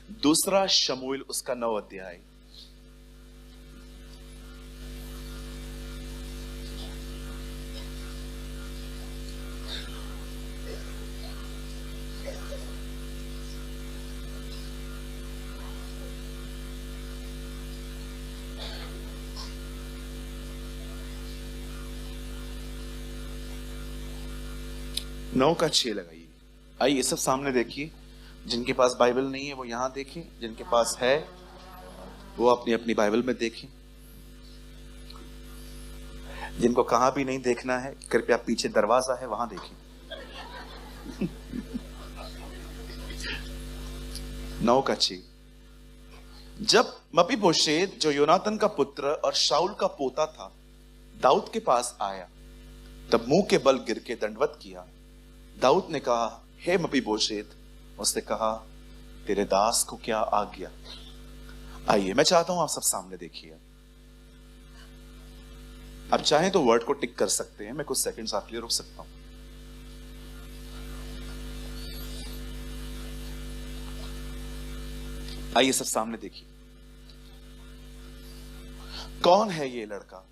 दूसरा शमूएल उसका 9 अध्याय। नौ का 6 लगाइए। आइए सब सामने देखिए। जिनके पास बाइबल नहीं है वो यहां देखें, जिनके पास है वो अपनी अपनी बाइबल में देखें। जिनको कहां भी नहीं देखना है कृपया पीछे दरवाजा है वहां देखें। 9 का 6। जब मपीबोशेत जो योनातन का पुत्र और शाऊल का पोता था दाऊद के पास आया, तब मुंह के बल गिर के दंडवत किया। दाऊद ने कहा, हे मपीबोशेत। उसने कहा, तेरे दास को क्या आज्ञा। आइए मैं चाहता हूं आप सब सामने देखिए। आप चाहें तो वर्ड को टिक कर सकते हैं, मैं कुछ सेकंड्स आपके लिए रुक सकता हूं। आइए सब सामने देखिए। कौन है ये लड़का?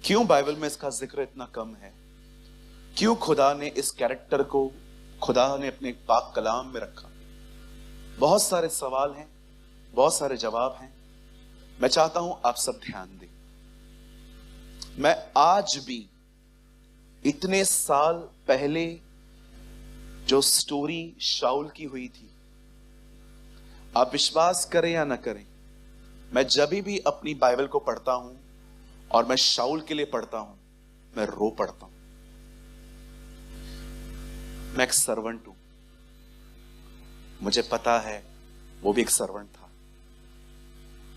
क्यों बाइबल में इसका जिक्र इतना कम है? क्यों खुदा ने इस कैरेक्टर को खुदा ने अपने पाक कलाम में रखा? बहुत सारे सवाल हैं, बहुत सारे जवाब हैं। मैं चाहता हूं आप सब ध्यान दें। मैं आज भी इतने साल पहले जो स्टोरी शाऊल की हुई थी, आप विश्वास करें या ना करें, मैं जब भी अपनी बाइबल को पढ़ता हूं और मैं शाऊल के लिए पढ़ता हूं, मैं रो पढ़ता हूं। मैं एक सर्वेंट हूं, मुझे पता है वो भी एक सर्वेंट था,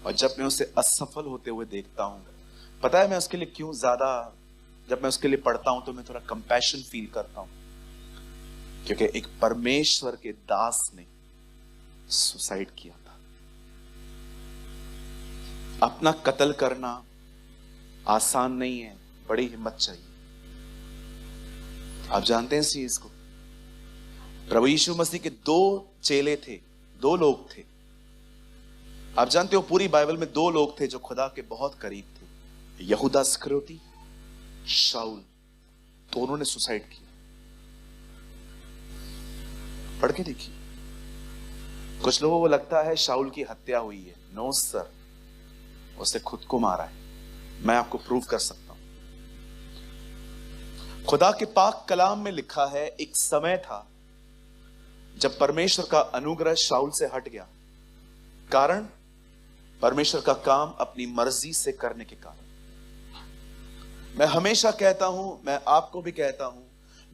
और जब मैं उसे असफल होते हुए देखता हूं, पता है मैं उसके लिए क्यों ज्यादा, जब मैं उसके लिए पढ़ता हूं तो मैं थोड़ा कंपैशन फील करता हूं, क्योंकि एक परमेश्वर के दास ने सुसाइड किया था। अपना कत्ल करना आसान नहीं है, बड़ी हिम्मत चाहिए। आप जानते हैं इस चीज को? प्रभु यीशु मसीह के 2 चेले थे, 2 लोग थे। आप जानते हो पूरी बाइबल में 2 लोग थे जो खुदा के बहुत करीब थे, यहूदा इस्करियोती, शाऊल। दोनों ने सुसाइड किया। पढ़ के देखिए। कुछ लोगों को लगता है शाऊल की हत्या हुई है। नो सर, उसने खुद को मारा है। मैं आपको प्रूव कर सकता हूं। खुदा के पाक कलाम में लिखा है, एक समय था जब परमेश्वर का अनुग्रह शाऊल से हट गया। कारण परमेश्वर का काम अपनी मर्जी से करने के कारण। मैं हमेशा कहता हूं, मैं आपको भी कहता हूं,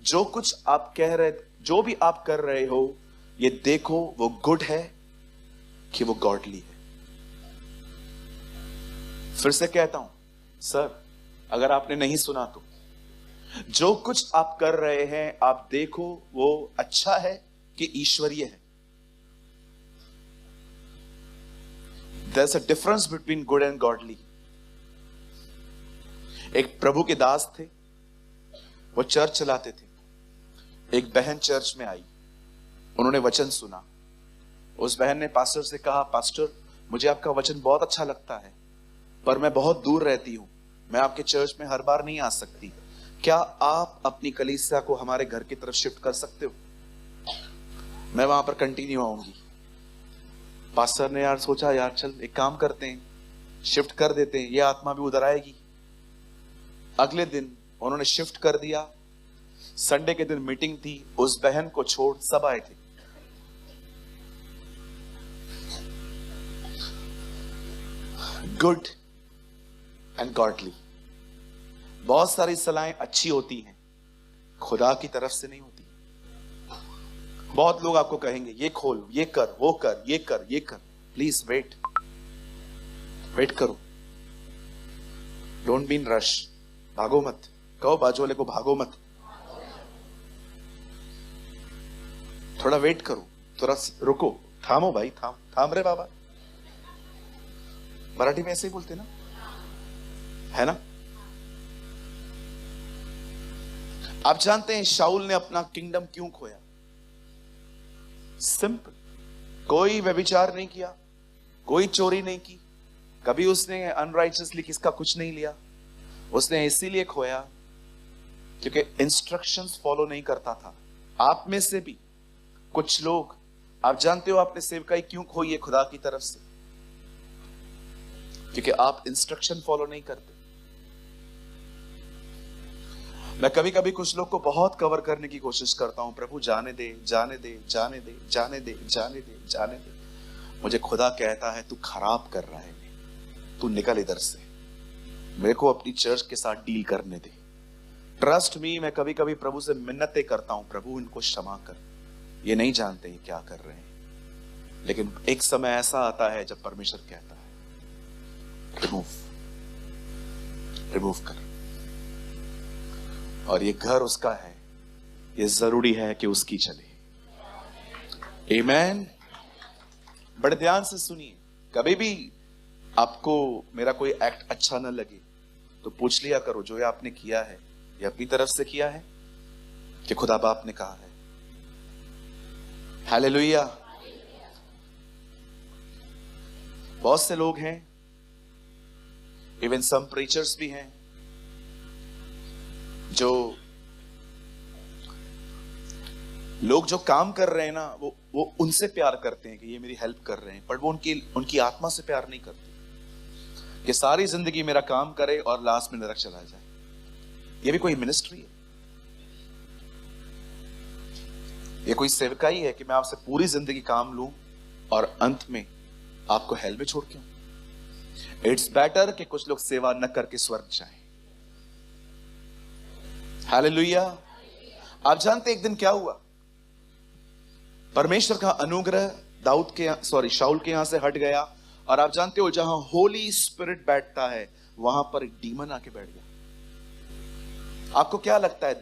जो कुछ आप कह रहे, जो भी आप कर रहे हो, ये देखो वो गुड है कि वो गॉडली है। फिर से कहता हूं सर, अगर आपने नहीं सुना तो, जो कुछ आप कर रहे हैं आप देखो वो अच्छा है कि ईश्वरीय है। There's a difference between good and godly. एक प्रभु के दास थे, वो चर्च चलाते थे। एक बहन चर्च में आई, उन्होंने वचन सुना। उस बहन ने पास्टर से कहा, पास्टर मुझे आपका वचन बहुत अच्छा लगता है, पर मैं बहुत दूर रहती हूं, मैं आपके चर्च में हर बार नहीं आ सकती। क्या आप अपनी कलीसिया को हमारे घर की तरफ शिफ्ट कर सकते हो? मैं वहां पर कंटिन्यू आऊंगी। पास्टर ने यार सोचा, यार चल एक काम करते हैं, शिफ्ट कर देते हैं, ये आत्मा भी उधर आएगी। अगले दिन उन्होंने शिफ्ट कर दिया। संडे के दिन मीटिंग थी, उस बहन को छोड़ सब आए थे। Good and godly. बहुत सारी सलाहें अच्छी होती हैं, खुदा की तरफ से नहीं होती। बहुत लोग आपको कहेंगे ये खोल, ये कर, वो कर, ये कर, ये कर। प्लीज वेट करो। Don't be in rush. भागो मत। कहो बाजू वाले को भागो मत, थोड़ा वेट करो, थोड़ा रुको, थामो भाई, थाम रे बाबा। मराठी में ऐसे ही बोलते ना, है ना? आप जानते हैं शाऊल ने अपना किंगडम क्यों खोया? सिंपल। कोई व्यभिचार नहीं किया, कोई चोरी नहीं की, कभी उसने अनराइचसली किसका कुछ नहीं लिया। उसने इसीलिए खोया क्योंकि इंस्ट्रक्शंस फॉलो नहीं करता था। आप में से भी कुछ लोग, आप जानते हो आपने सेवकाई क्यों खोई है खुदा की तरफ से? क्योंकि आप इंस्ट्रक्शन फॉलो नहीं करते। मैं कभी कभी कुछ लोग को बहुत कवर करने की कोशिश करता हूं, प्रभु जाने दे, जाने दे, जाने दे, जाने दे, जाने दे, जाने दे। मुझे खुदा कहता है तू खराब कर रहा है, तू निकल इधर से, मेरे को अपनी चर्च के साथ डील करने दे। ट्रस्ट मी, मैं कभी कभी प्रभु से मिन्नतें करता हूं, प्रभु इनको क्षमा कर, ये नहीं जानते ये क्या कर रहे हैं। लेकिन एक समय ऐसा आता है जब परमेश्वर कहता है रिमूव कर, और ये घर उसका है, ये जरूरी है कि उसकी चले। आमीन। बड़े ध्यान से सुनिए, कभी भी आपको मेरा कोई एक्ट अच्छा ना लगे तो पूछ लिया करो, जो ये आपने किया है ये अपनी तरफ से किया है कि खुदा बाप ने कहा है? हालेलुया। बहुत से लोग हैं, इवन सम प्रीचर्स भी हैं, जो लोग जो काम कर रहे हैं ना, वो उनसे प्यार करते हैं कि ये मेरी हेल्प कर रहे हैं, पर वो उनकी आत्मा से प्यार नहीं करते कि सारी जिंदगी मेरा काम करे और लास्ट में नरक चला जाए। ये भी कोई मिनिस्ट्री है? ये कोई सेवकाई है कि मैं आपसे पूरी जिंदगी काम लूं और अंत में आपको हेल में छोड़ के आऊं? इट्स बेटर कि कुछ लोग सेवा न करके स्वर्ग जाएं। हालेलुया। आप जानते एक दिन क्या हुआ? परमेश्वर का अनुग्रह शाऊल के यहां से हट गया, और आप जानते हो जहां होली स्पिरिट बैठता है वहां पर एक डीमन आके बैठ गया। आपको क्या लगता है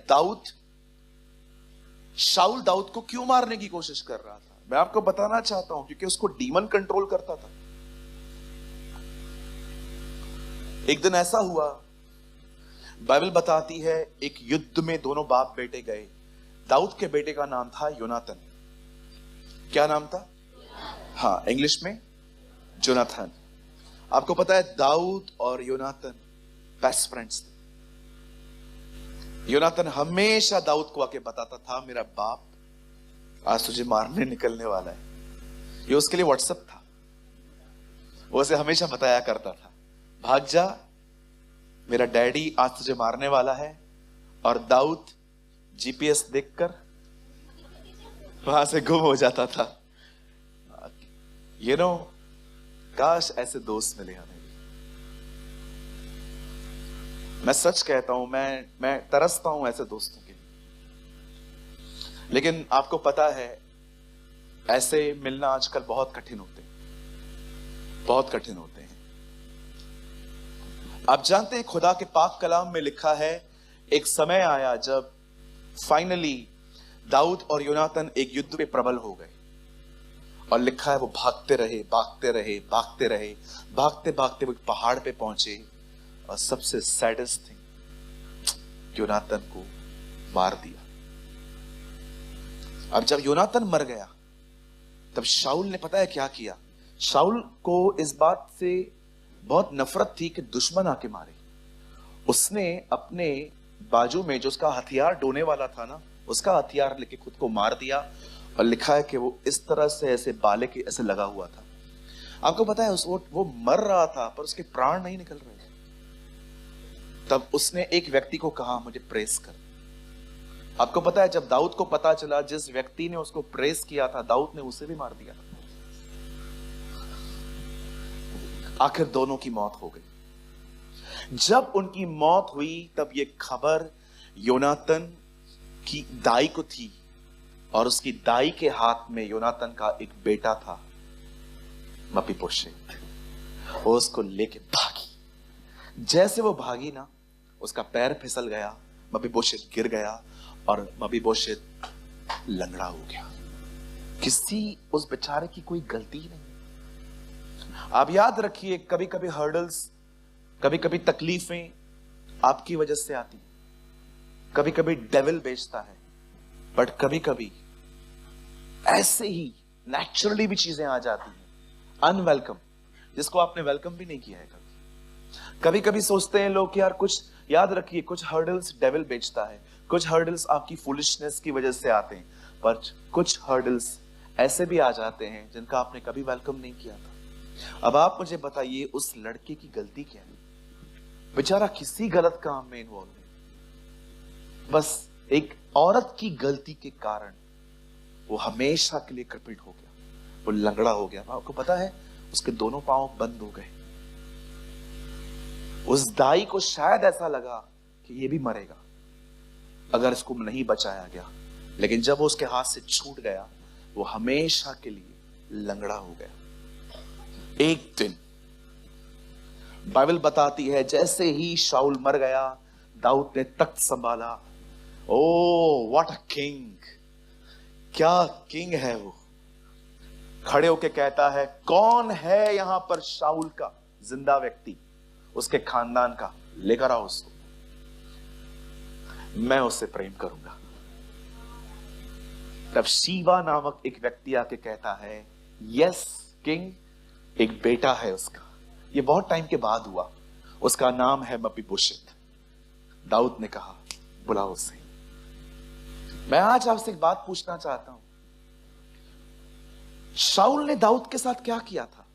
शाऊल दाऊद को क्यों मारने की कोशिश कर रहा था? मैं आपको बताना चाहता हूं, क्योंकि उसको डीमन कंट्रोल करता था। एक दिन ऐसा हुआ, बाइबल बताती है, एक युद्ध में दोनों बाप बेटे गए। दाऊद के बेटे का नाम था योनातन। क्या नाम था? हाँ, इंग्लिश में जोनाथन। आपको पता है दाऊद और योनातन बेस्ट फ्रेंड्स थे। योनातन हमेशा दाऊद को आके बताता था, मेरा बाप आज तुझे मारने निकलने वाला है। ये उसके लिए व्हाट्सएप था, वो उसे हमेशा बताया करता था, भाग जा, मेरा डैडी आज तुझे मारने वाला है। और दाऊद जीपीएस देखकर वहां से गुम हो जाता था। काश ऐसे दोस्त मिले हमें। मैं सच कहता हूं, मैं तरसता हूं ऐसे दोस्तों के लिए। लेकिन आपको पता है, ऐसे मिलना आजकल बहुत कठिन होते हैं, बहुत कठिन होते हैं। आप जानते हैं खुदा के पाक कलाम में लिखा है, एक समय आया जब फाइनली दाऊद और योनातन एक युद्ध में प्रबल हो गए, और लिखा है वो भागते रहे, भागते रहे, भागते रहे, भागते भागते वो पहाड़ पे पहुंचे, और सबसे सैडेस्ट थिंग, योनातन को मार दिया। अब जब योनातन मर गया तब शाऊल ने पता है क्या किया? शाऊल को इस बात से बहुत नफरत थी कि दुश्मन आके मारे। उसने अपने बाजू में जो उसका हथियार ढोने वाला था ना, उसका हथियार लेके खुद को मार दिया, और लिखा है कि वो इस तरह से ऐसे बाले के ऐसे लगा हुआ था। आपको पता है वो मर रहा था पर उसके प्राण नहीं निकल रहे थे। तब उसने एक व्यक्ति को कहा, मुझे प्रेस कर। आपको पता है जब दाऊद को पता चला, जिस व्यक्ति ने उसको प्रेस किया था, दाऊद ने उसे भी मार दिया। आखिर दोनों की मौत हो गई। जब उनकी मौत हुई तब यह खबर योनातन की दाई को थी, और उसकी दाई के हाथ में योनातन का एक बेटा था, मपीबोशेत। वो उसको लेके भागी। जैसे वो भागी ना, उसका पैर फिसल गया, मपीबोशेत गिर गया, और मपीबोशेत लंगड़ा हो गया। किसी उस बेचारे की कोई गलती नहीं। आप याद रखिए, कभी कभी हर्डल्स, कभी कभी तकलीफें आपकी वजह से आती, कभी कभी डेविल बेचता है, बट कभी कभी ऐसे ही नेचुरली भी चीजें आ जाती हैं अनवेलकम, जिसको आपने वेलकम भी नहीं किया है कभी। कभी कभी सोचते हैं लोग कि यार कुछ, याद रखिए, कुछ हर्डल्स डेविल बेचता है, कुछ हर्डल्स आपकी फुलिशनेस की वजह से आते हैं, पर कुछ हर्डल्स ऐसे भी आ जाते हैं जिनका आपने कभी वेलकम नहीं किया था। अब आप मुझे बताइए उस लड़के की गलती क्या है? बेचारा किसी गलत काम में इन्वॉल्व नहीं, बस एक औरत की गलती के कारण वो हमेशा के लिए कृपित हो गया, वो लंगड़ा हो गया। आपको पता है उसके दोनों पांव बंद हो गए। उस दाई को शायद ऐसा लगा कि ये भी मरेगा अगर इसको नहीं बचाया गया, लेकिन जब वो उसके हाथ से छूट गया वो हमेशा के लिए लंगड़ा हो गया। एक दिन बाइबल बताती है जैसे ही शाऊल मर गया, दाऊद ने तख्त संभाला। ओ व्हाट अ किंग, क्या किंग है वो। खड़े होके कहता है, कौन है यहां पर शाऊल का जिंदा व्यक्ति, उसके खानदान का, लेकर आओ उसको, मैं उससे प्रेम करूंगा। तब शीबा नामक एक व्यक्ति आके कहता है, यस किंग, एक बेटा है उसका। ये बहुत टाइम के बाद हुआ। उसका नाम है मपीबोशेत। दाऊद ने कहा, बुलाओ उसे। मैं आज आपसे एक बात पूछना चाहता हूं, शाऊल ने दाऊद के साथ क्या किया था?